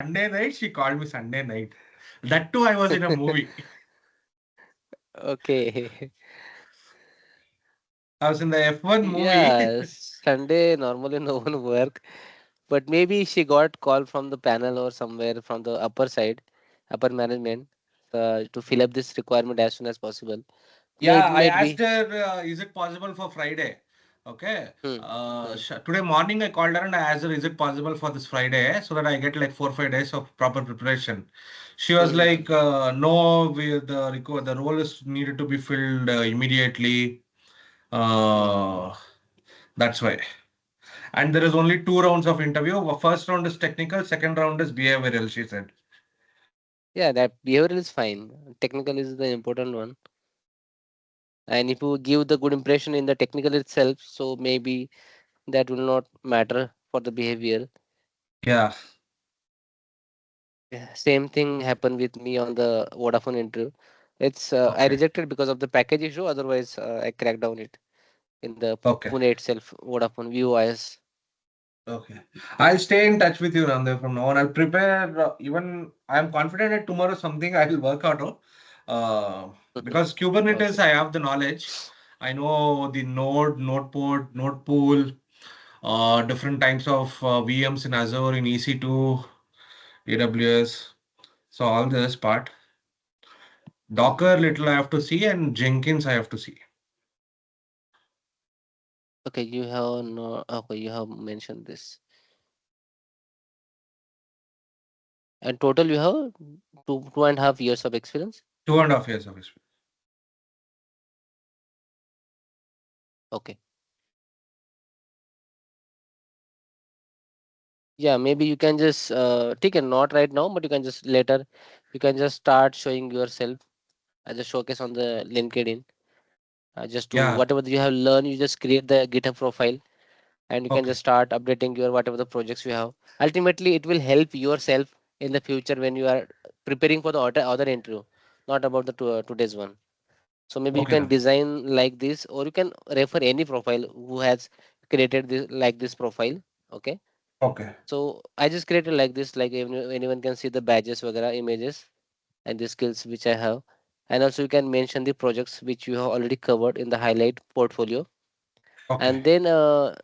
Sunday night, she called me Sunday night. That too, I was in a movie. Okay. I was in the F1 movie. Yeah, Sunday normally no one work, but maybe she got call from the panel or somewhere from the upper side, upper management, to fill up this requirement as soon as possible. Yeah, I Might asked be. her, is it possible for Friday? Okay. Hmm. Hmm. Today morning I called her and I asked her, is it possible for this Friday? So that I get like 4 or 5 days of proper preparation. She was Hmm. Hmm. like, no, the role is needed to be filled immediately. Hmm. Uh, that's why. And there is only 2 rounds of interview. First round is technical, second round is behavioral, she said. Yeah, that behavioral is fine. Technical is the important one. And if you give the good impression in the technical itself, so maybe that will not matter for the behavior. Yeah. Yeah, same thing happened with me on the Vodafone interview. I Okay. rejected because of the package issue. Otherwise, I cracked down it in the Okay. Pune itself. Vodafone VOIS. Okay. I'll stay in touch with you, Namdev, from now on. I'll prepare. Even I'm confident that tomorrow something I will work out on. Because Kubernetes, Okay. I have the knowledge. I know the node port, node pool, different types of VMs in Azure, in EC2, AWS. So all this part. Mhm. Docker, little I have to see, and Jenkins I have to see. Okay, you have no. Okay, you have mentioned this. And total, you have 2.5 years of experience. 2.5 years of experience. Okay. Yeah, maybe you can just take a note right now, but you can just later, you can just start showing yourself as a showcase on the LinkedIn. Just to Yeah. whatever you have learned, you just create the GitHub profile and you can Okay. just start updating your whatever the projects you have. Ultimately, it will help yourself in the future when you are preparing for the other interview, not about the today's one. So maybe you Okay can then. design like this, or you can refer any profile who has created this like this profile. Okay. Okay. So I just created like this, like anyone can see the badges, वगैरह, images, and the skills which I have. And also you can mention the projects which you have already covered in the highlight portfolio. Okay. And then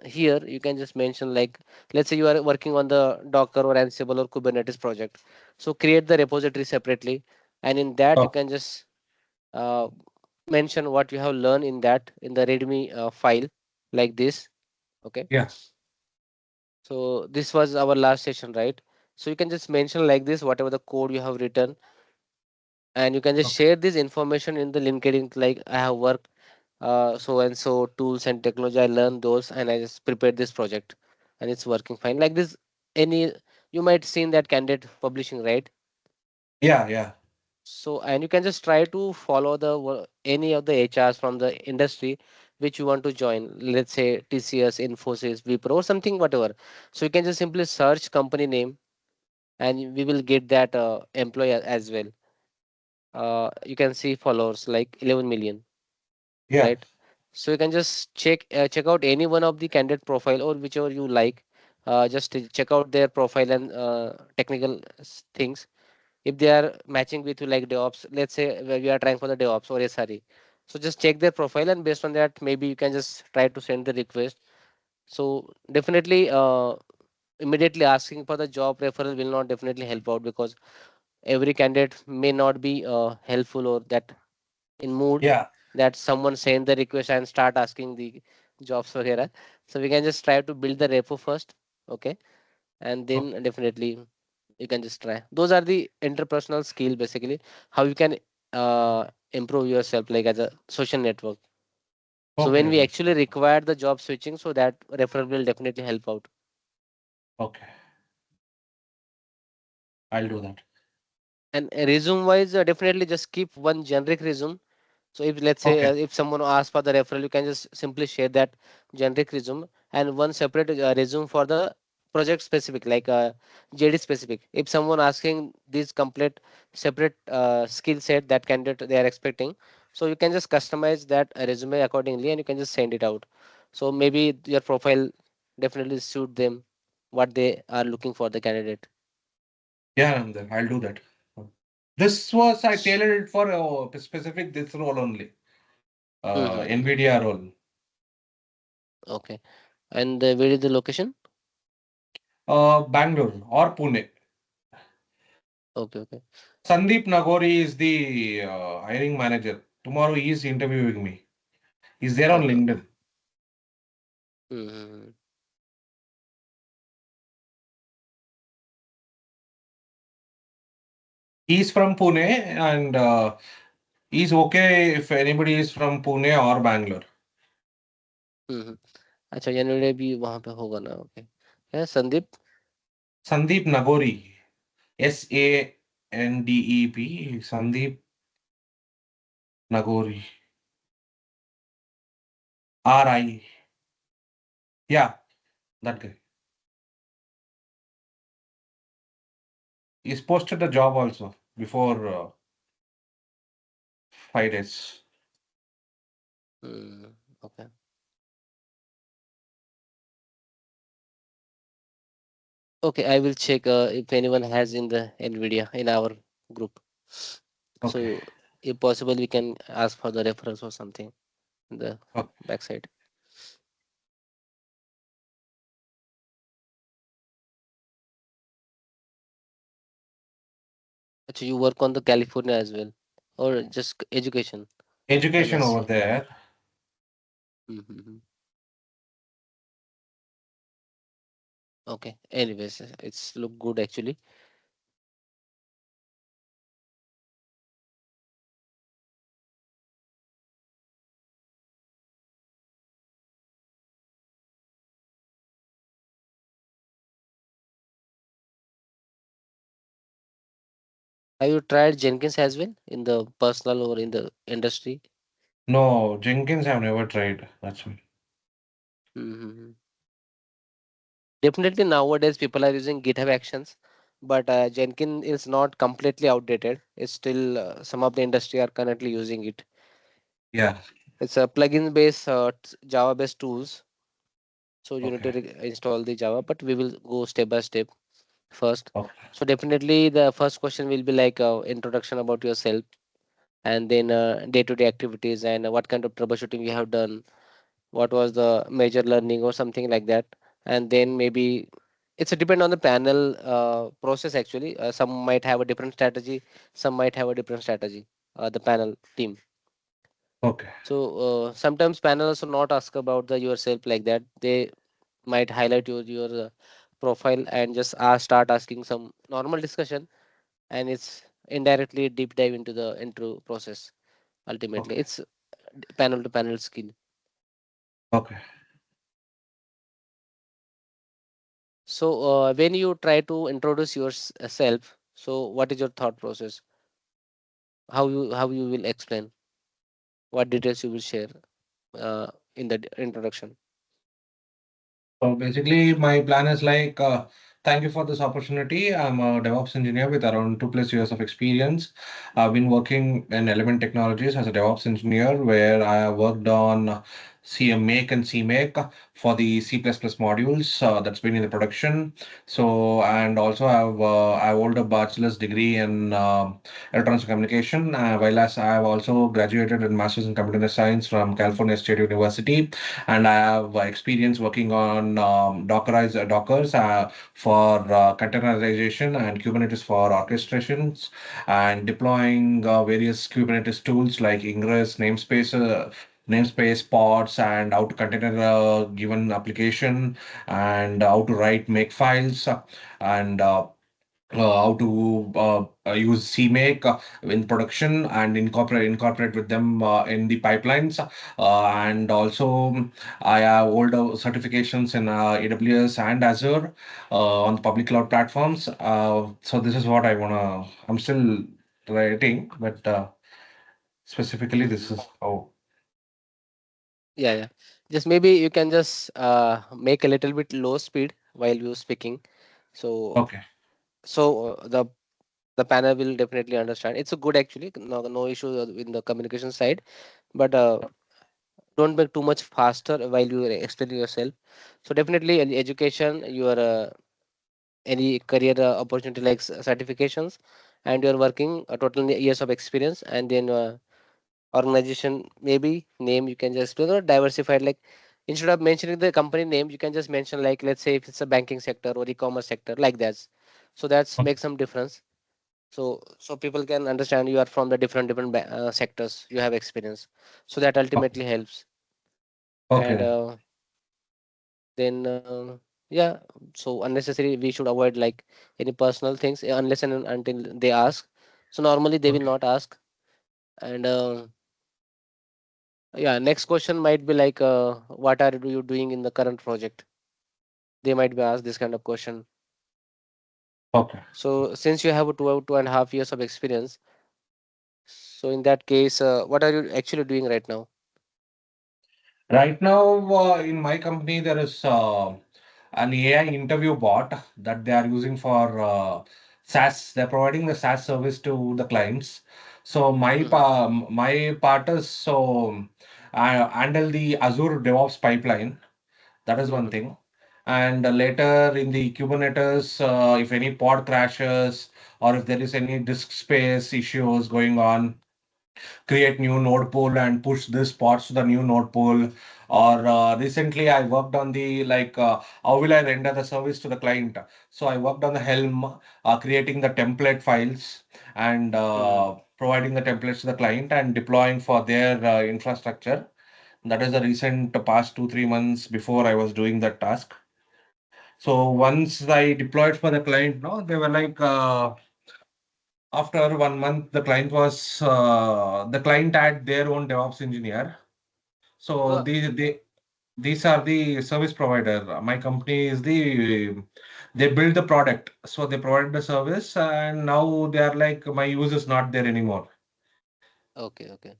here you can just mention like, let's say you are working on the Docker or Ansible or Kubernetes project. So create the repository separately, and in that you Oh, can just uh, mention what you have learned in that in the README file like this. Okay. yes. So this was our last session, right? So you can just mention like this whatever the code you have written, and you can just Okay. share this information in the LinkedIn. Like I have worked so and so tools and technology. I learned those, and I just prepared this project, and it's working fine. Like this, any you might seen that candidate publishing, right? Yeah. Yeah. So and you can just try to follow the any of the HRs from the industry which you want to join. Let's say TCS, Infosys, Wipro, or something, whatever. So you can just simply search company name and we will get that employee as well. You can see followers like 11 million, Yeah. right? So you can just check out any one of the candidate profile or whichever you like. Just to check out their profile and technical things. If they are matching with you like DevOps, let's say where we are trying for the DevOps or SRE. So just check their profile and based on that, maybe you can just try to send the request. So definitely, immediately asking for the job referral will not definitely help out because every candidate may not be helpful or that in mood Yeah. that someone send the request and start asking the jobs for here. So we can just try to build the repo first, okay, and Okay. then definitely you can just try. Those are the interpersonal skill basically how you can improve yourself like as a social network. So when Okay. we Then. actually require the job switching, so that referral will definitely help out. Okay. I'll do that. And resume wise, definitely just keep one generic resume. So if let's say Okay. if someone asks for the referral, you can just simply share that generic resume and one separate resume for the project specific, like JD specific. If someone asking this complete separate skill set that candidate they are expecting, so you can just customize that resume accordingly and you can just send it out. So maybe your profile definitely suit them what they are looking for the candidate. Yeah, Namdev, I'll do that. This was I tailored it for a specific this role only. Mm-hmm. NVIDIA role. Okay. And where is the location? Bangalore or Pune. Okay, okay. Sandeep Nagori is the hiring manager. Tomorrow he is interviewing me. He's there on Okay, okay. LinkedIn. Mm-hmm. He's from Pune and he's okay if anybody is from Pune or Bangalore. Mm-hmm. अच्छा जनवरी भी वहाँ पे होगा ना okay है Sandeep Sandeep Nagori. Sandeep. Sandeep Nagori. RI. Yeah, that guy. He's posted the job also before 5 days. Hmm, okay. Okay, I will check if anyone has in the NVIDIA in our group. Okay. So, if possible, we can ask for the reference or something in the Okay. backside. Actually, you work on the California as well, or just education, Education over MSc. there. Mm-hmm. Okay. Anyways, it's look good actually. Have you tried Jenkins as well in the personal or in the industry? No, Jenkins I've never tried. That's why. Mm-hmm. Definitely nowadays people are using GitHub Actions, but Jenkins is not completely outdated. It's still some of the industry are currently using it. Yeah. It's a plugin based Java based tools. So you need to Okay. install the Java, but we will go step by step first. Okay. So definitely the first question will be like introduction about yourself, and then day-to-day activities and what kind of troubleshooting you have done, what was the major learning or something like that. And then maybe it's a depend on the panel process actually. Some might have a different strategy, some might have a different strategy, the panel team. Okay. So sometimes panels will not ask about the yourself like that. They might highlight your profile and just start asking some normal discussion, and it's indirectly deep dive into the intro process. Ultimately Okay. it's panel to panel skill. Okay. So when you try to introduce yourself, so what is your thought process? How you will explain? What details you will share in the introduction? So basically, my plan is like, thank you for this opportunity. I'm a DevOps engineer with around 2+ years of experience. I've been working in Element Technologies as a DevOps engineer, where I have worked on CMake and CMake for the C++ modules that's been in the production. So, and also I hold a bachelor's degree in electronics communication, while as I have also graduated in Masters in Computer Science from California State University, and I have experience working on Dockers for containerization and Kubernetes for orchestrations and deploying various Kubernetes tools like Ingress, namespace pods, and how to container a given application, and how to write make files, and how to use CMake in production and incorporate with them in the pipelines. And also, I have older certifications in AWS and Azure on the public cloud platforms. So this is what I'm still writing, but specifically, this Hmm. is how. Yeah, yeah. Just maybe you can just make a little bit low speed while you speaking. So Okay. the panel will definitely understand. It's a good actually. No issue in the communication side, but don't make too much faster while you are explaining yourself. So definitely education, your any career opportunity like certifications, and you're working a total years of experience, and then organization maybe name you can just diversified, like instead of mentioning the company name you can just mention, like let's say if it's a banking sector or e-commerce sector like that. So that's Okay. makes some difference. So people can understand you are from the different sectors you have experience, so that Okay. ultimately helps. And Okay. then yeah, so unnecessary we should avoid like any personal things unless and until they ask. So normally they will Okay. not ask. And yeah, next question might be like what are you doing in the current project, they might be asked this kind of question. Okay. So since you have a 2.5 years of experience, so in that case what are you actually doing right now? Right now, in my company, there is an AI interview bot that they are using for SaaS. They're providing the SaaS service to the clients. So Hmm. my part is, so I handle the Azure DevOps pipeline. That is one Hmm. thing. And later in the Kubernetes, if any pod crashes or if there is any disk space issues going on, create new node pool and push this pods to the new node pool. Or recently I worked on the, like, how will I render the service to the client. So I worked on the Helm, creating the template files and Hmm. providing the templates to the client and deploying for their infrastructure. That is the recent past 2 3 months before I was doing that task. So once I deployed for the client, no, they were like, after 1 month, the client had their own DevOps engineer. So uh, these are the service provider. My company is they build the product. So they provide the service, and now they are like, my use is not there anymore. okay, okay.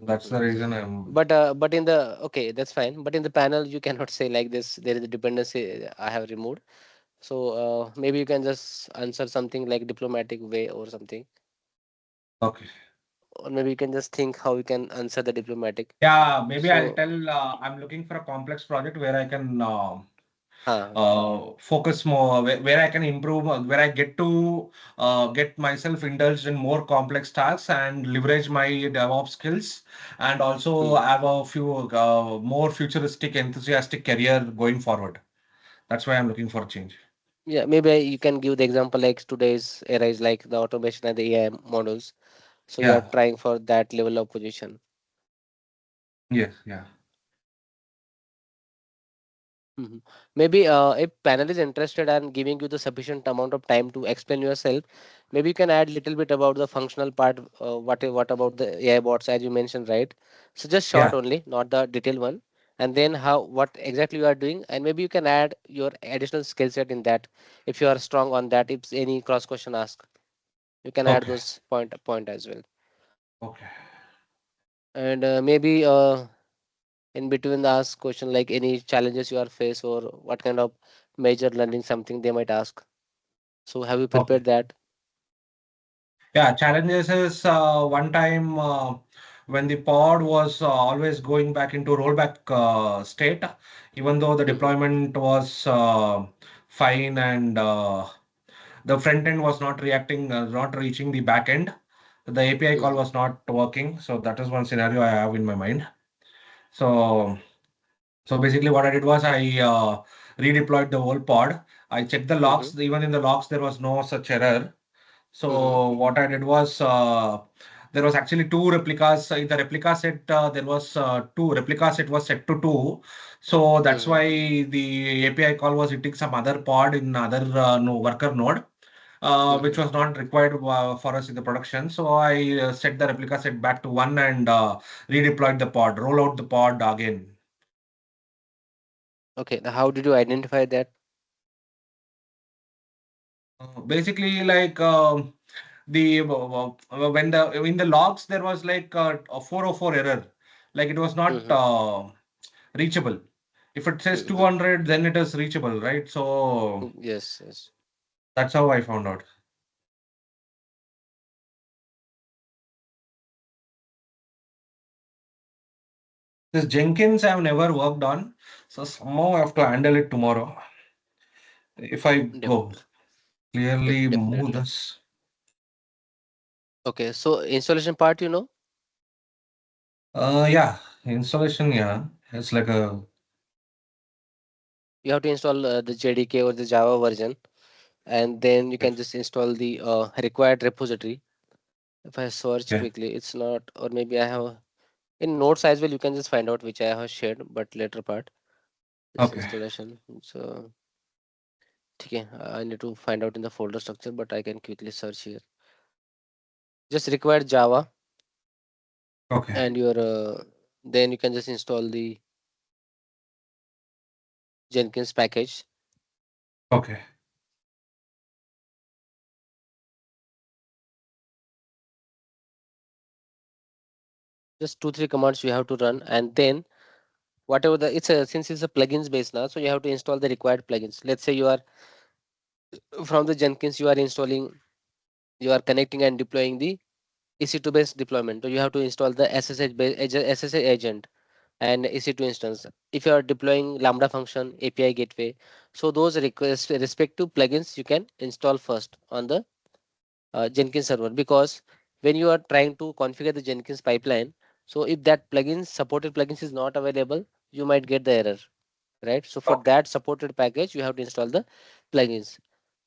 That's Mm-hmm. the reason I'm. But in the okay, that's fine, but in the panel you cannot say like this there is a dependency I have removed. So maybe you can just answer something like diplomatic way or something, Okay. or maybe you can just think how you can answer the diplomatic. Yeah, maybe I'll So tell. I'm looking for a complex project where I can huh. focus more, where I can improve, where I get to get myself indulged in more complex tasks and leverage my DevOps skills, and also Hmm. have a few more futuristic, enthusiastic career going forward. That's why I'm looking for a change. Yeah, maybe you can give the example like today's era is like the automation and the AI models. So you are Yeah. trying for that level of position. Yes. Yeah. Mhm. Maybe if panel is interested and giving you the sufficient amount of time to explain yourself, maybe you can add little bit about the functional part. What about the AI bots as you mentioned, right? So just short Yeah. only, not the detailed one. And then how what exactly you are doing, and maybe you can add your additional skill set in that if you are strong on that. If any cross question ask, you can add Okay. those point as well. Okay. And maybe in between the ask question like any challenges you are face or what kind of major learning something they might ask. So have you Okay. prepared that? Yeah, challenges is one time when the pod was always going back into rollback state, even though the Hmm. deployment was fine and the front end was not reacting, not reaching the back end. The API call Hmm. was not working. So that is one scenario I have in my mind. So so basically, what I did was I redeployed the whole pod. I checked the Hmm. logs. Even in the logs, there was no such error. Hmm. So what I did was there was actually two replicas. In the replica set, there was two replica set was set to two. So that's Hmm. why the API call was hitting some other pod in other no, worker node, which Hmm. was not required for us in the production. So I set the replica set back to one and redeployed the pod, roll out the pod again. Okay, now how did you identify that? Basically, like the when the in the logs there was like a 404 error, like it was not Hmm. reachable. If it says Hmm. 200, then it is reachable, right? So Yes, yes. that's how I found out. This Jenkins I've never worked on. So somehow I have to handle it tomorrow. If I go clearly move Definitely. this. Okay, so installation part, you know, Yeah, installation. Yeah, it's like a you have to install the JDK or the Java version, and then you yes. can just install the required repository. If I search Okay. quickly, it's not, or maybe I have in notes as well. You can just find out which I have shared, but later part this Okay. installation. So, okay, I need to find out in the folder structure, but I can quickly search here. Just required Java, Okay. and your then you can just install the Jenkins package. Okay. Just 2 3 commands you have to run, and then whatever the it's a since it's a plugins based now, so you have to install the required plugins. Let's say you are from the Jenkins, you are installing, you are connecting and deploying the EC2 based deployment. So you have to install the SSH agent and EC2 instance. If you are deploying Lambda function, API gateway, so those respective plugins you can install first on the Jenkins server, because when you are trying to configure the Jenkins pipeline, so if that plugin supported plugins is not available, you might get the error, right? So for Okay. that supported package, you have to install the plugins.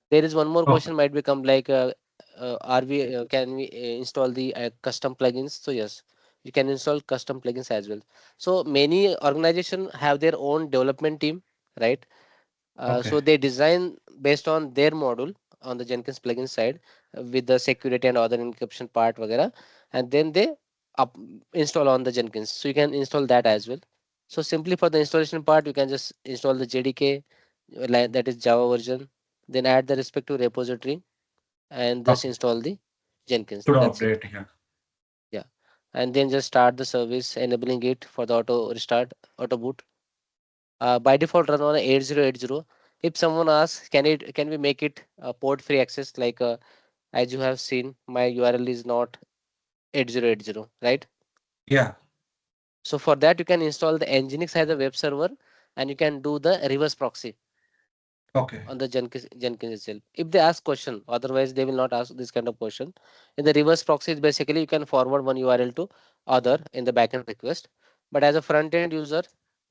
There is one more Okay. question might become like, are we can we install the custom plugins? So yes, you can install custom plugins as well. So many organization have their own development team, right? Okay. So they design based on their module on the Jenkins plugin side, with the security and other encryption part, वगैरह, and then they up install on the Jenkins. So you can install that as well. So simply for the installation part, you can just install the JDK, like that is Java version, then add the respective repository and just Okay. install the Jenkins. To That's it. update. Yeah. Yeah. And then just start the service, enabling it for the auto restart, auto boot. By default run on a 8080. If someone asks, can we make it port free access? Like as you have seen, my URL is not 8080, right? Yeah. So for that, you can install the Nginx as a web server, and you can do the reverse proxy Okay. on the Jenkins itself. If they ask question, otherwise they will not ask this kind of question. In the reverse proxy, is basically you can forward one URL to other in the backend request. But as a front end user,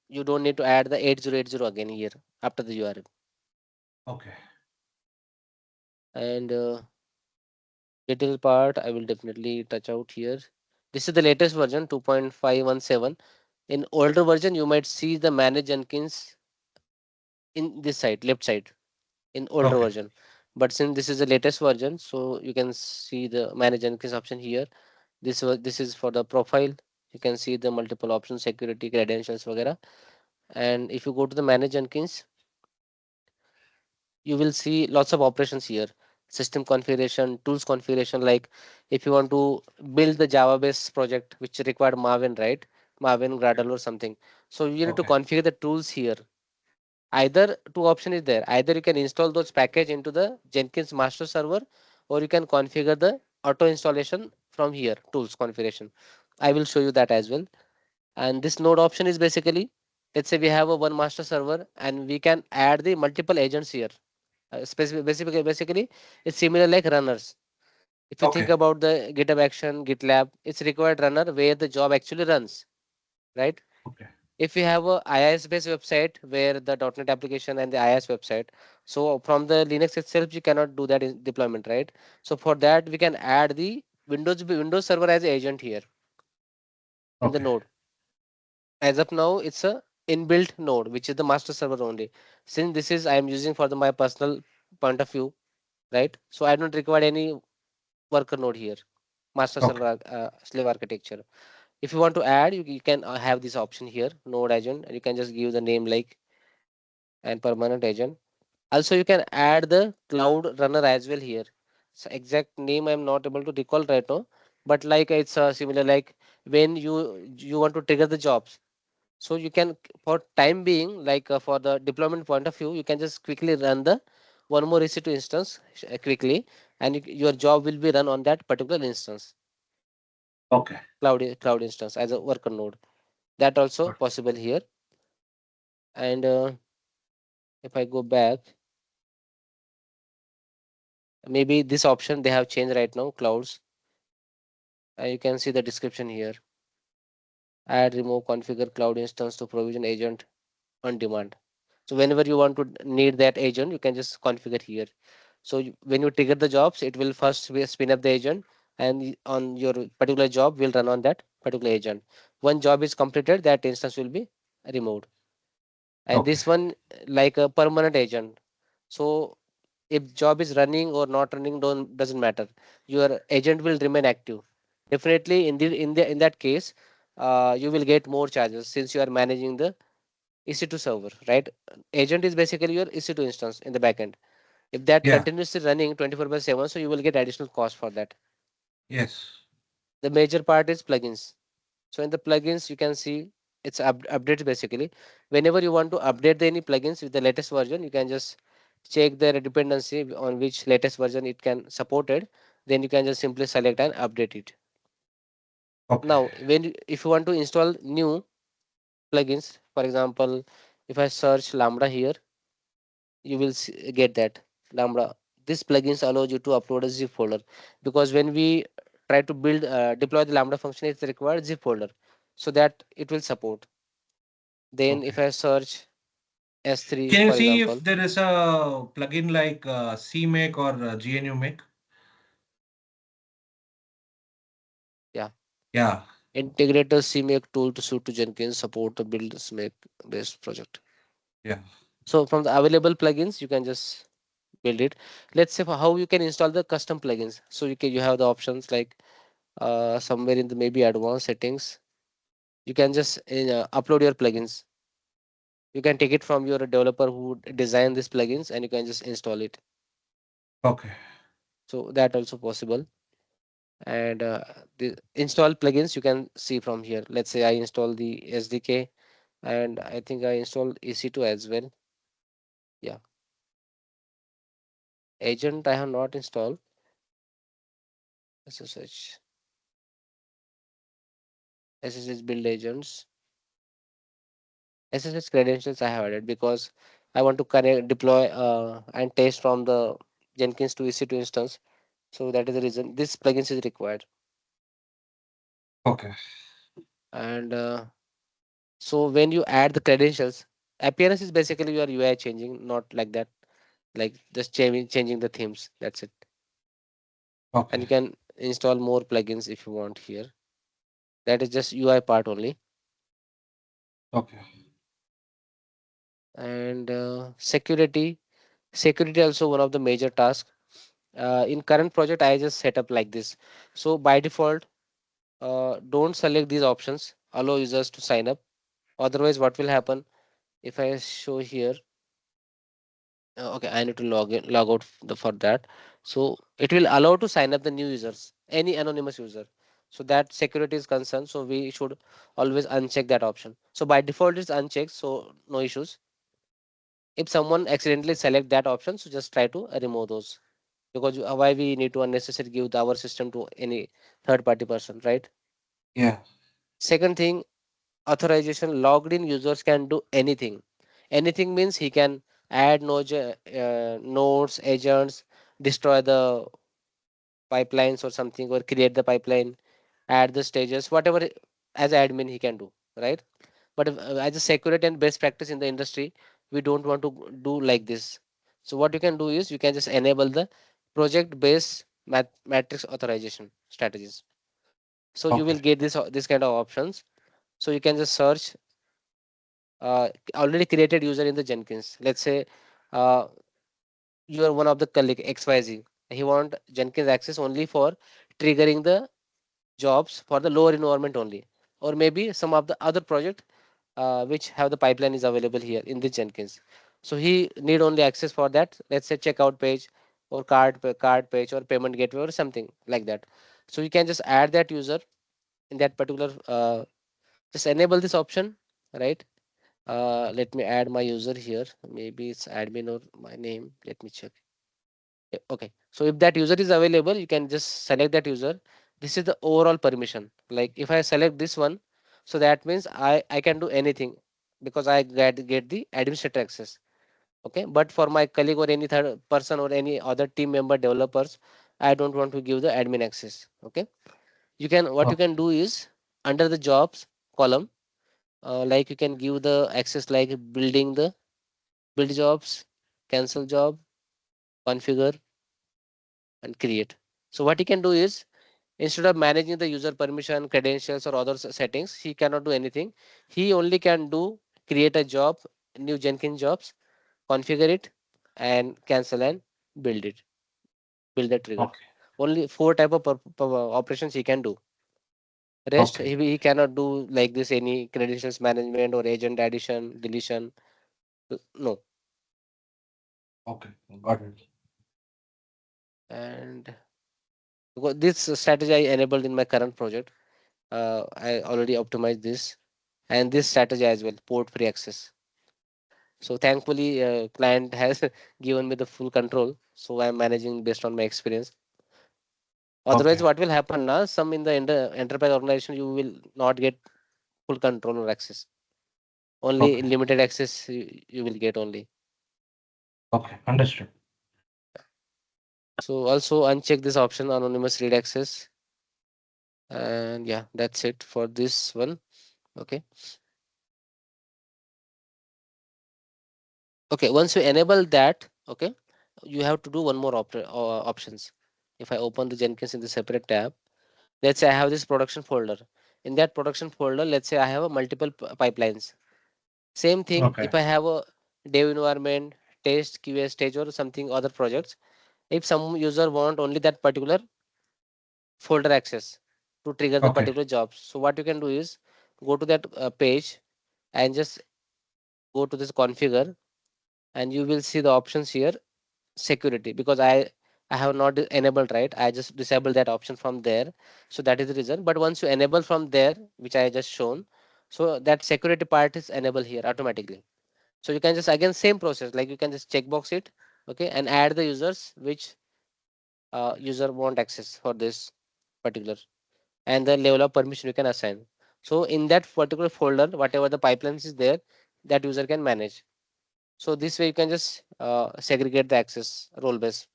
you don't need to add the 8080 again here after the URL. Okay. And detail part, I will definitely touch out here. This is the latest version 2.517. In older version, you might see the manage Jenkins in this side, left side, in older Okay. version. But since this is the latest version, so you can see the manage Jenkins option here. This is for the profile. You can see the multiple options, security, credentials, वगैरह. And if you go to the manage Jenkins, you will see lots of operations here. System configuration, tools configuration, like if you want to build the Java based project which required Maven, right? Maven, Gradle or something. So you need to Okay. configure the tools here. Either two option is there. Either you can install those package into the Jenkins master server, or you can configure the auto installation from here, tools configuration. I will show you that as well. And this node option is basically, let's say we have a one master server and we can add the multiple agents here. Basically, it's similar like runners. If you think Okay. about the GitHub Action, GitLab, it's required runner where the job actually runs, right? Okay. If you have a IIS based website where the .NET application and the IIS website, so from the Linux itself, you cannot do that in deployment, right? So for that, we can add the Windows server as agent here in the Okay. node. As of now, it's a inbuilt node, which is the master server only. Since this is I am using for my personal point of view, right? So I don't require any worker node here, master Okay. server slave architecture. If you want to add, you can have this option here, node agent, and you can just give the name like and permanent agent. Also, you can add the cloud runner as well here. So exact name I'm not able to recall right now, but like it's similar like when you want to trigger the jobs. So you can, for time being, like for the deployment point of view, you can just quickly run the one more EC2 instance quickly, and your job will be run on that particular instance, Okay. cloud instance as a worker node. That also Got possible here. And if I go back, maybe this option they have changed right now, clouds. You can see the description here. Add, remove, configure cloud instance to provision agent on demand. So whenever you want to need that agent, you can just configure here. So when you trigger the jobs, it will first spin up the agent, and on your particular job will run on that particular agent. One job is completed, that instance will be removed. And Okay. this one like a permanent agent. So if job is running or not running, don't doesn't matter. Your agent will remain active. Definitely in that case, you will get more charges since you are managing the EC2 server, right? Agent is basically your EC2 instance in the backend. If that Yeah. continuously running 24/7, so you will get additional cost for that. Yes. The major part is plugins. So in the plugins, you can see it's updates basically. Whenever you want to update any plugins with the latest version, you can just check the dependency on which latest version it can support it. Then you can just simply select and update it. Okay. Now, if you want to install new plugins, for example, if I search Lambda here, you will get that Lambda. This plugins allows you to upload a zip folder, because when we try to deploy the Lambda function, it's required zip folder, so that it will support. Then Okay. if I search S3, Can you for see if example, there is a plugin like CMake or GNU Make? yeah, Yeah. integrator CMake tool to suit to Jenkins support the build SMake based project. Yeah. So from the available plugins, you can just build it. Let's say for how you can install the custom plugins. So you have the options like somewhere in the maybe advanced settings. You can just upload your plugins. You can take it from your developer who designed these plugins, and you can just install it. Okay. So that also possible. And the install plugins you can see from here. Let's say I install the SDK, and I think I installed EC2 as well. Yeah, agent I have not installed. SSH SSH build agents. SSH credentials I have added because I want to connect, deploy, and test from the Jenkins to EC2 instance. So that is the reason this plugins is required. Okay. And so when you add the credentials, appearance is basically your UI changing, not like that, like just changing the themes. That's it. And Okay. you can install more plugins if you want here. That is just UI part only. Okay. And security also one of the major tasks. In current project, I just set up like this. So by default, don't select these options. Allow users to sign up. Otherwise, what will happen if I show here? Okay, I need to log out for that. So it will allow to sign up the new users, any anonymous user. So that security is concerned. So we should always uncheck that option. So by default, it's unchecked. So no issues. If someone accidentally select that option, so just try to remove those, because why we need to unnecessarily give our system to any third party person, right? Yeah. Second thing, authorization. Logged in users can do anything. Anything means he can add nodes, agents, destroy the pipelines or something, or create the pipeline, add the stages, whatever as admin he can do, right? But as a security and best practice in the industry, we don't want to do like this. So what you can do is you can just enable the project based matrix authorization strategies. So you Okay. will get this kind of options. So you can just search already created user in the Jenkins. Let's say uh, you are one of the colleague XYZ. He want Jenkins access only for triggering the jobs for the lower environment only, or maybe some of the other project which have the pipeline is available here in the Jenkins. So he need only access for that. Let's say checkout page or card page or payment gateway or something like that. So you can just add that user in that particular. Just enable this option, right? Let me add my user here. Maybe it's admin or my name. Let me check. Yeah, okay. So if that user is available, you can just select that user. This is the overall permission. Like if I select this one, so that means I can do anything because I get the administrator access. Okay, but for my colleague or any third person or any other team member developers, I don't want to give the admin access. Okay, you can, what you Okay. can do is under the jobs column, like you can give the access like building the build jobs, cancel job, configure, and create. So what he can do is, instead of managing the user permission, credentials, or other settings, he cannot do anything. He only can do create a job, new Jenkins jobs, configure it, and cancel and build it, build the trigger. Okay. Only four type of operations he can do. Rest Okay. he cannot do like this any credentials management or agent addition, deletion. No. Okay. Got it. And because this strategy I enabled in my current project, I already optimized this and this strategy as well, port free access. So thankfully, client has given me the full control. So I'm managing based on my experience. Otherwise, Okay. what will happen now? Some in the enterprise organization, you will not get full control or access. Only Okay. limited access you will get only. Okay. Understood. So also uncheck this option, anonymous read access. And yeah, that's it for this one. Okay. Okay. Once you enable that, okay, you have to do one more options. If I open the Jenkins in the separate tab, let's say I have this production folder. In that production folder, let's say I have a multiple pipelines. Same thing Okay. if I have a dev environment, test, QA stage, or something other projects. If some user want only that particular folder access to trigger the Okay. particular jobs, so what you can do is go to that page and just go to this configure, and you will see the options here, security, because I have not enabled, right? I just disabled that option from there. So that is the reason. But once you enable from there, which I just shown, so that security part is enabled here automatically. So you can just again same process, like you can just checkbox it, okay, and add the users which user want access for this particular, and the level of permission you can assign. So in that particular folder, whatever the pipelines is there, that user can manage. So this way you can just segregate the access role base.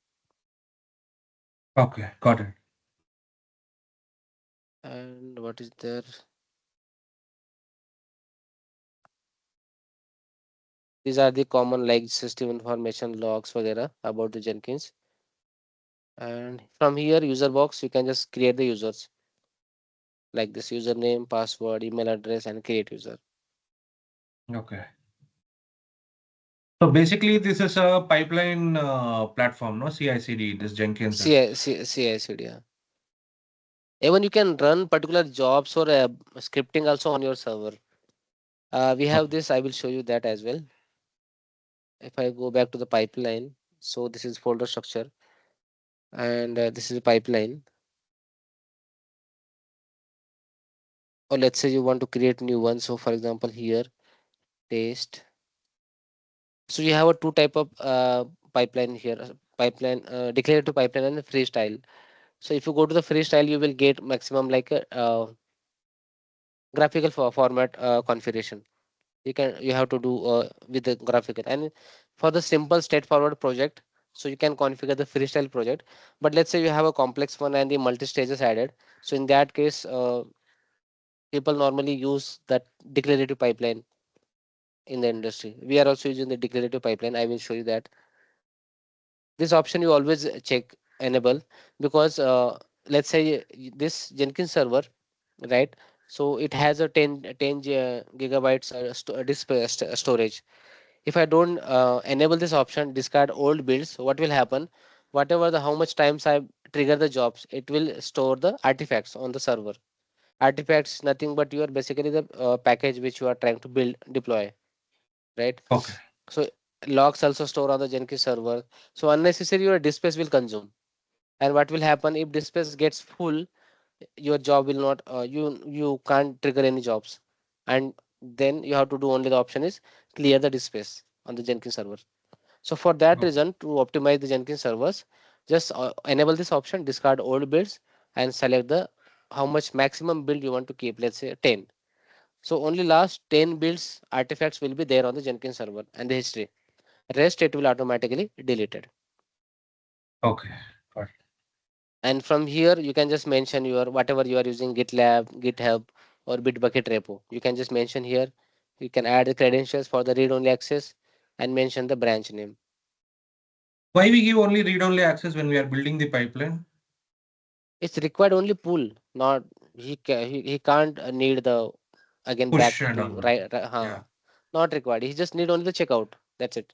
Okay. Got it. And what is there? These are the common like system information logs वगैरह about the Jenkins. And from here user box you can just create the users like this, username, password, email address, and create user. Okay. So basically, this is a pipeline platform, no? CI/CD. This Jenkins is. CI/CD. Yeah. Even you can run particular jobs or scripting also on your server. We have Okay. this. I will show you that as well. If I go back to the pipeline, so this is folder structure, and this is a pipeline. Or let's say you want to create new one. So for example, here taste. So you have a two type of pipeline here. Pipeline, declarative pipeline and freestyle. So if you go to the freestyle, you will get maximum like a graphical format configuration. You have to do with the graphical, and for the simple straightforward project, so you can configure the freestyle project. But let's say you have a complex one and the multi stages added. So in that case, people normally use that declarative pipeline in the industry. We are also using the declarative pipeline. I will show you that. This option you always check enable, because let's say this Jenkins server, right? So it has a 10 gigabytes disk storage. If I don't enable this option, discard old builds, what will happen? Whatever the how much times I trigger the jobs, it will store the artifacts on the server. Artifacts nothing but your basically the package which you are trying to build deploy, right? Okay. So logs also store on the Jenkins server. So unnecessary your disk space will consume. And what will happen if disk space gets full? Your job will not you can't trigger any jobs, and then you have to do only the option is clear the disk space on the Jenkins server. So for that Okay. reason, to optimize the Jenkins servers, just enable this option, discard old builds, and select the how much maximum build you want to keep. Let's say 10. So only last 10 builds artifacts will be there on the Jenkins server and the history. Rest it will automatically deleted. Okay. Got it. And from here you can just mention your whatever you are using, GitLab, GitHub, or Bitbucket repo. You can just mention here. You can add the credentials for the read-only access and mention the branch name. Why we give only read-only access when we are building the pipeline? It's required only pull, not he can't need the again back Push and to all. right, Yeah. not required. He just need only the checkout. That's it.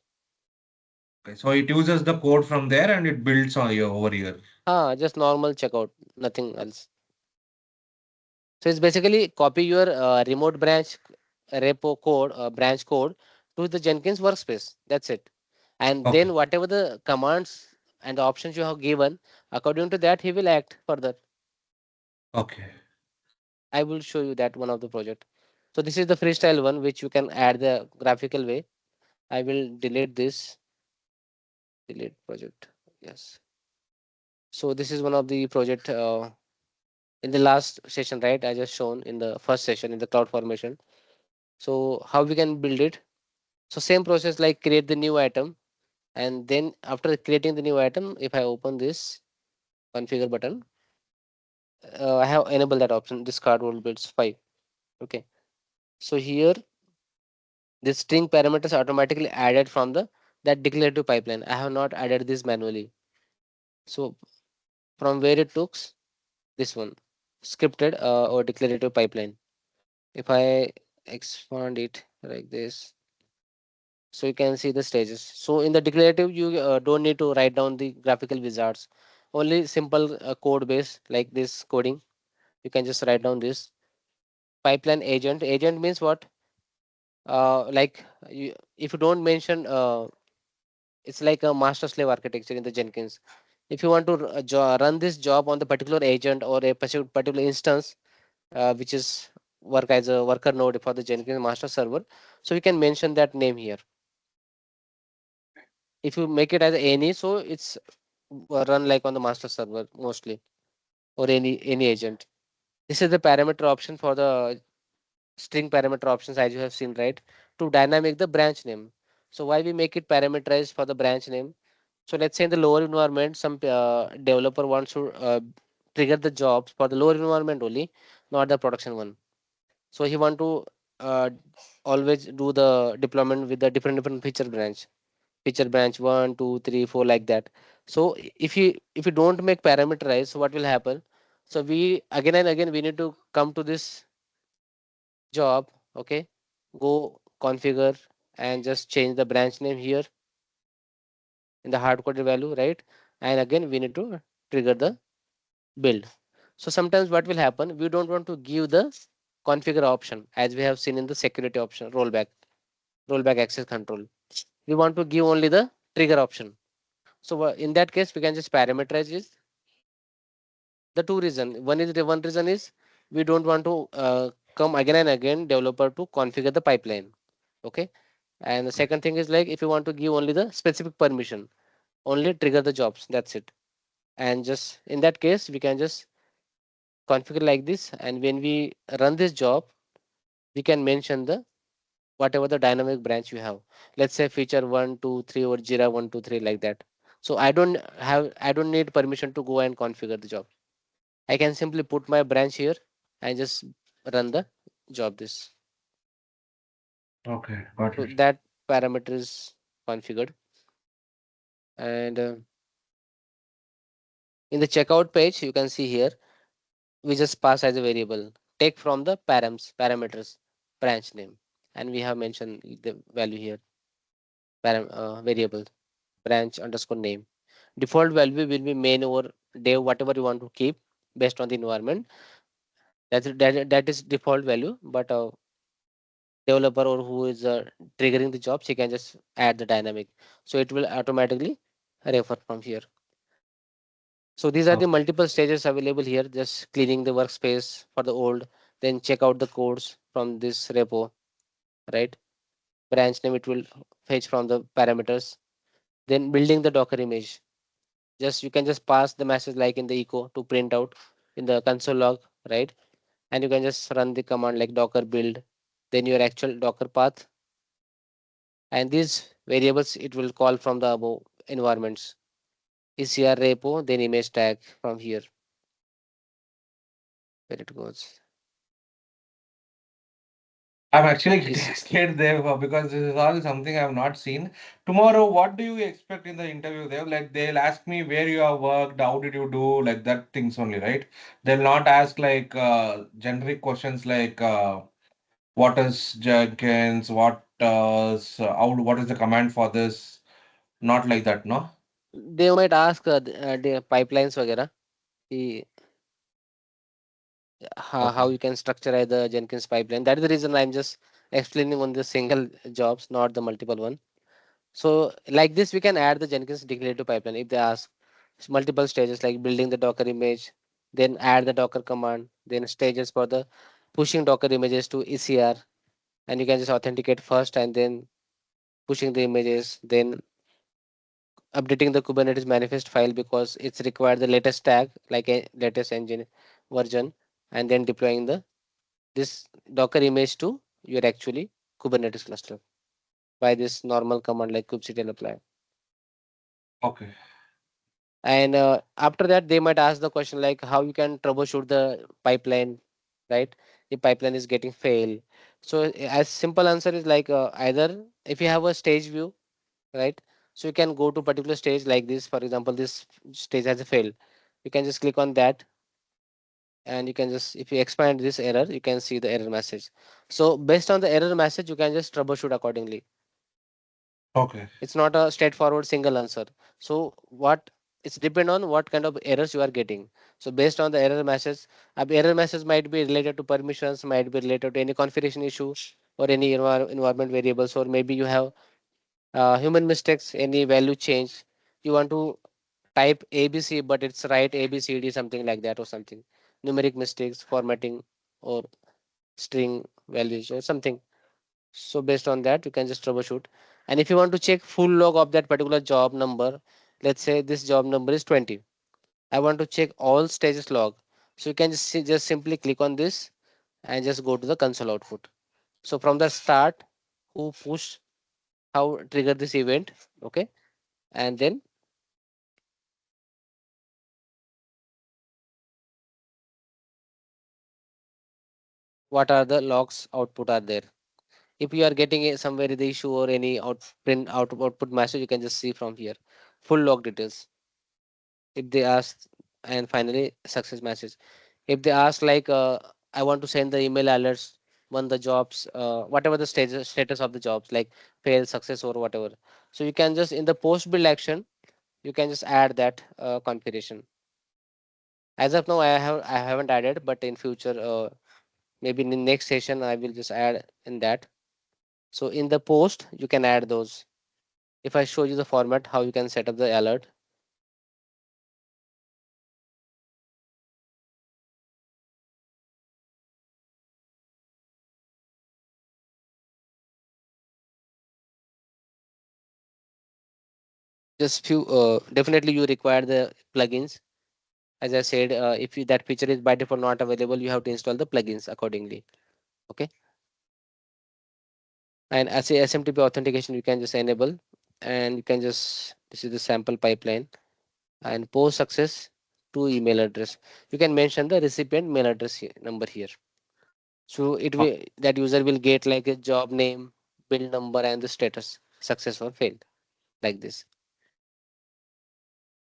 Okay. So it uses the code from there and it builds on you over here. Just normal checkout, nothing else. So it's basically copy your remote branch repo code, branch code to the Jenkins workspace. That's it. And Okay. then whatever the commands and the options you have given, according to that, he will act further. Okay. I will show you that one of the project. So this is the freestyle one, which you can add the graphical way. I will delete this, delete project. Yes. So this is one of the project in the last session, right? I just shown in the first session in the cloud formation. So how we can build it? So same process like create the new item, and then after creating the new item, if I open this configure button, I have enabled that option. This card will builds 5. Okay. So here this string parameters automatically added from the that declarative pipeline. I have not added this manually. So from where it took this one scripted or declarative pipeline. If I expand it like this, so you can see the stages. So in the declarative you don't need to write down the graphical wizards, only simple code base like this coding. You can just write down this pipeline agent means what, like if you don't mention it's like a master slave architecture in the Jenkins. If you want to run this job on the particular agent or a particular instance, which is work as a worker node for the Jenkins master server, so you can mention that name here. If you make it as any, so it's run like on the master server mostly, or any agent. This is the parameter option for the string parameter options, as you have seen, right? To dynamic the branch name. So why we make it parameterized for the branch name? So let's say in the lower environment, some developer wants to trigger the jobs for the lower environment only, not the production one. So he want to uh, always do the deployment with the different feature branch 1 2 3 4 like that. So if you don't make parameterize, so what will happen? So we again and again we need to come to this job. Okay, go configure and just change the branch name here in the hard coded value, right? And again we need to trigger the build. So sometimes what will happen, we don't want to give the configure option as we have seen in the security option rollback access control. We want to give only the trigger option. So in that case we can just parameterize this. The two reason, one reason is we don't want to come again and again developer to configure the pipeline. Okay. And the second thing is like if you want to give only the specific permission, only trigger the jobs, that's it. And just in that case we can just configure like this, and when we run this job we can mention the whatever the dynamic branch you have. Let's say feature 1 2 3 or Jira 1 2 3 like that. So I don't need permission to go and configure the job. I can simply put my branch here and just run the job this. Okay. Got So it. that parameter is configured. And in the checkout page you can see here we just pass as a variable take from the parameters branch name, and we have mentioned the value here variable branch underscore name. Default value will be main or dev, whatever you want to keep based on the environment. That is default value, but developer or who is triggering the jobs, he can just add the dynamic, so it will automatically refer from here. So these are the Okay. multiple stages available here. Just cleaning the workspace for the old, then check out the codes from this repo, right? Branch name it will fetch from the parameters. Then building the Docker image. Just you can just pass the message like in the echo to print out in the console log, right? And you can just run the command like Docker build. then your actual Docker path, and these variables it will call from the above environments. ECR repo, then image tag from here where it goes. I'm actually getting Is scared there because this is all something I've not seen. Tomorrow, what do you expect in the interview there? Like they'll ask me where you have worked, how did you do, like that things only, right? They'll not ask like generic questions like what is Jenkins, what is the command for this? Not like that, no? they might ask the pipelines वगैरह कि how Okay. you can structure the Jenkins pipeline. That is the reason I'm just explaining on the single jobs, not the multiple one. So like this, we can add the Jenkins declarative pipeline if they ask multiple stages like building the Docker image, then add the Docker command, then stages for the pushing Docker images to ECR, and you can just authenticate first and then pushing the images, then updating the Kubernetes manifest file because it's required the latest tag like a latest engine version, and then deploying the this Docker image to your actually Kubernetes cluster by this normal command like kubectl apply. Okay. And after that, they might ask the question like how you can troubleshoot the pipeline, right? The pipeline is getting fail. So as simple answer is like either if you have a stage view, right? So you can go to particular stage like this. For example, this stage has a fail. You can just click on that, and you can just if you expand this error, you can see the error message. So based on the error message, you can just troubleshoot accordingly. Okay. It's not a straightforward single answer. So what it's depend on what kind of errors you are getting. So based on the error message, error message might be related to permissions, might be related to any configuration issue or any environment variables, or maybe you have human mistakes, any value change. You want to type ABC, but it's right ABCD, something like that, or something. Numeric mistakes, formatting, or string values, or something. So based on that, you can just troubleshoot. And if you want to check full log of that particular job number, let's say this job number is 20. I want to check all stages log. So you can just simply click on this and just go to the console output. So from the start, who push, how trigger this event, okay, and then what are the logs output are there. If you are getting somewhere the issue or any output message, you can just see from here full log details. If they ask, and finally success message. If they ask like I want to send the email alerts when the jobs whatever the status of the jobs like fail, success, or whatever. So you can just in the post build action, you can just add that configuration. As of now, I haven't added, but in future, maybe in the next session I will just add in that. So in the post you can add those. If I show you the format how you can set up the alert, just few definitely you require the plugins. As I said, if that feature is by default not available, you have to install the plugins accordingly. Okay. And as a SMTP authentication, you can just enable, and you can just this is the sample pipeline, and post success to email address. You can mention the recipient mail address number here. So it will that user will get like a job name, bill number, and the status success or failed like this.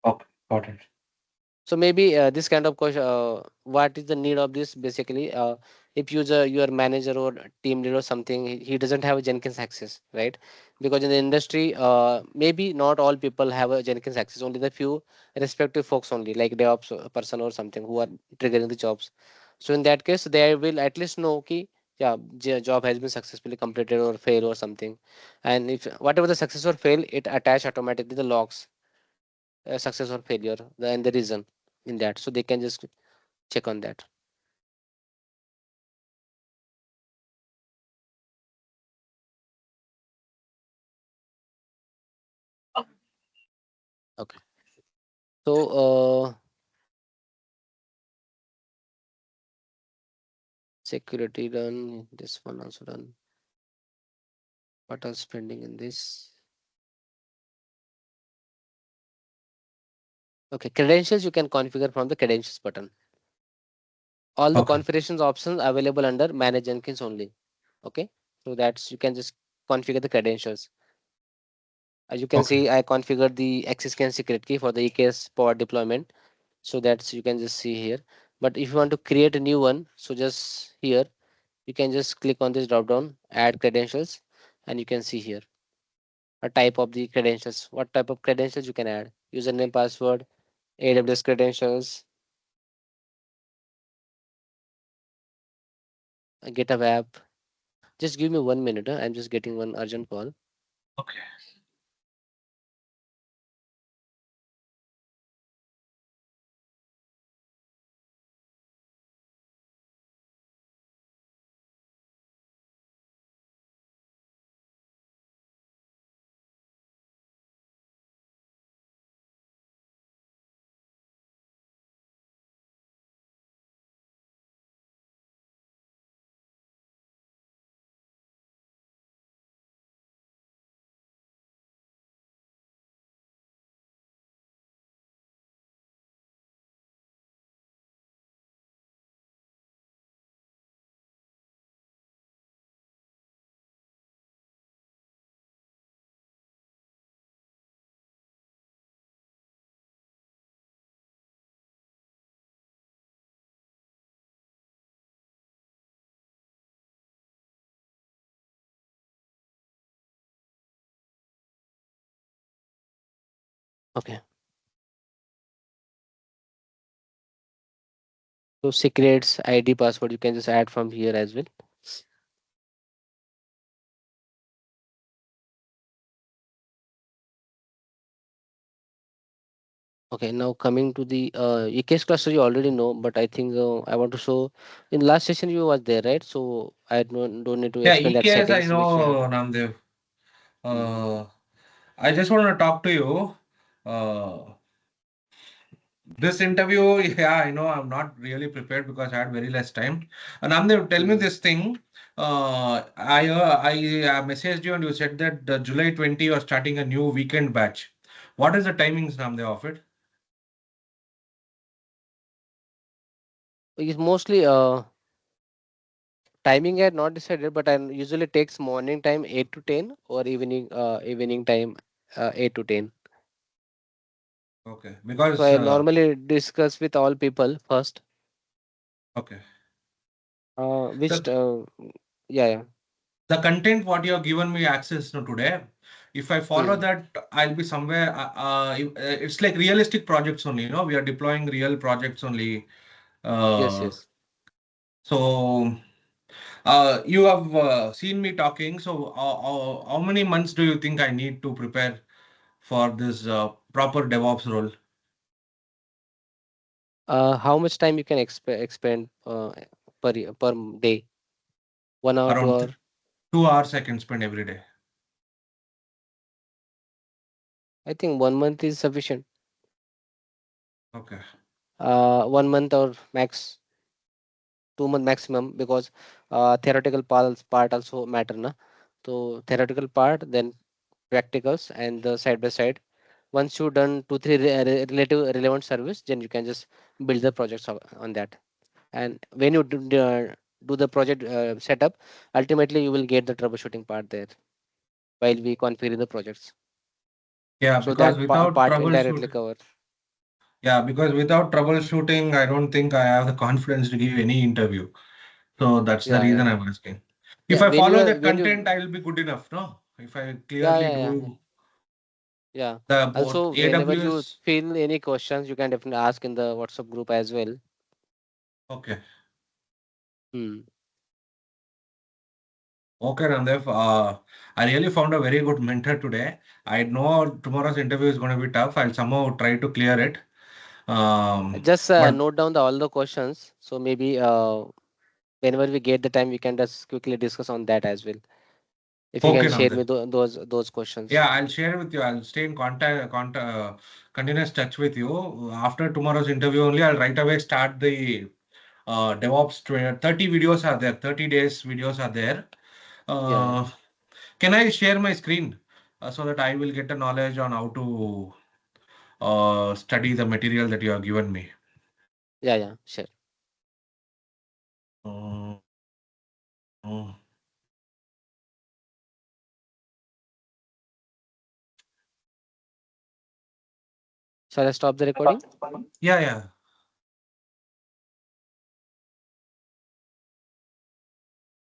Okay. Got it. So maybe this kind of question, what is the need of this? Basically, if user, your manager or team leader or something, he doesn't have a Jenkins access, right? Because in the industry, maybe not all people have a Jenkins access. Only the few respective folks only, like DevOps person or something, who are triggering the jobs. So in that case, they will at least know ki, yeah, job has been successfully completed or fail or something. And if whatever the success or fail, it attach automatically the logs, success or failure, and the reason in that, so they can just check on that. Okay. So Security done. This one also done. What else pending in this? Okay, credentials you can configure from the credentials button. All the Okay. configurations options available under manage Jenkins only. Okay, so that's you can just configure the credentials. As you can Okay. see, I configured the access scan secret key for the EKS power deployment. So that's you can just see here. But if you want to create a new one, so just here you can just click on this drop down, add credentials, and you can see here a type of the credentials. What type of credentials you can add? Username, password, AWS credentials, a GitHub app. Just give me 1 minute. I'm just getting one urgent call. Okay. Okay. So secrets, ID, password, you can just add from here as well. Okay, now coming to the EKS cluster, you already know, but I think I want to show in last session you was there, right? So I don't need to Yeah, explain that EKS, I settings which you have. know, Namdev. Hmm. Uh, I just want to talk to you. Uh, this interview, yeah, I know I'm not really prepared because I had very less time. And Namdev, tell me Hmm. this thing. I messaged you and you said that July 20 you are starting a new weekend batch. What is the timings, Namdev, of it? It's mostly timing I had not decided, but I usually takes morning time 8 to 10 or evening time 8 to 10. Okay, So because I normally discuss with all people first. okay, Which the yeah, yeah. the content what you have given me access to today, if I follow Hmm. that, I'll be somewhere. It's like realistic projects only. We are deploying real projects only. Yes, Uh, yes. so you have seen me talking. So how many months do you think I need to prepare for this proper DevOps role? How much time you can expend per day? 1 hour, two Around hour? 2 hours I can spend every day. I think 1 month is sufficient. Okay. 1 month or max 2 month maximum because theoretical part also matter na. So theoretical part, then practicals, and the side by side. Once you done 2 3 relative relevant service, then you can just build the projects on that. And when you do the project setup, ultimately you will get the troubleshooting part there while we configure the projects. Yeah, So because that without part indirectly troubleshoot, cover. yeah, because without troubleshooting, I don't think I have the confidence to give any interview. So that's the Yeah, reason yeah, I'm asking. If yeah. I When you follow are that when content, you I will be good enough, no? If I yeah, clearly yeah, yeah, yeah. do Yeah. the both Also, whenever you AWS. feel any questions, you can definitely ask in the WhatsApp group as well. Okay. Hmm. Okay, Namdev. I really found a very good mentor today. I know tomorrow's interview is going to be tough. I'll somehow try to clear it. Just But note down all the questions. So maybe whenever we get the time, we can just quickly discuss on that as well. If you can okay, share Namdev. me those questions. Yeah, I'll share with you. I'll stay in continuous touch with you. After tomorrow's interview only, I'll right away start the DevOps 30 videos are there, 30 days videos are there. Yeah, yeah, Uh, can I share my screen so that I will get a knowledge on how to study the material that you have given me? yeah, yeah. Sure. Uh, uh, Shall I stop the recording? yeah, yeah.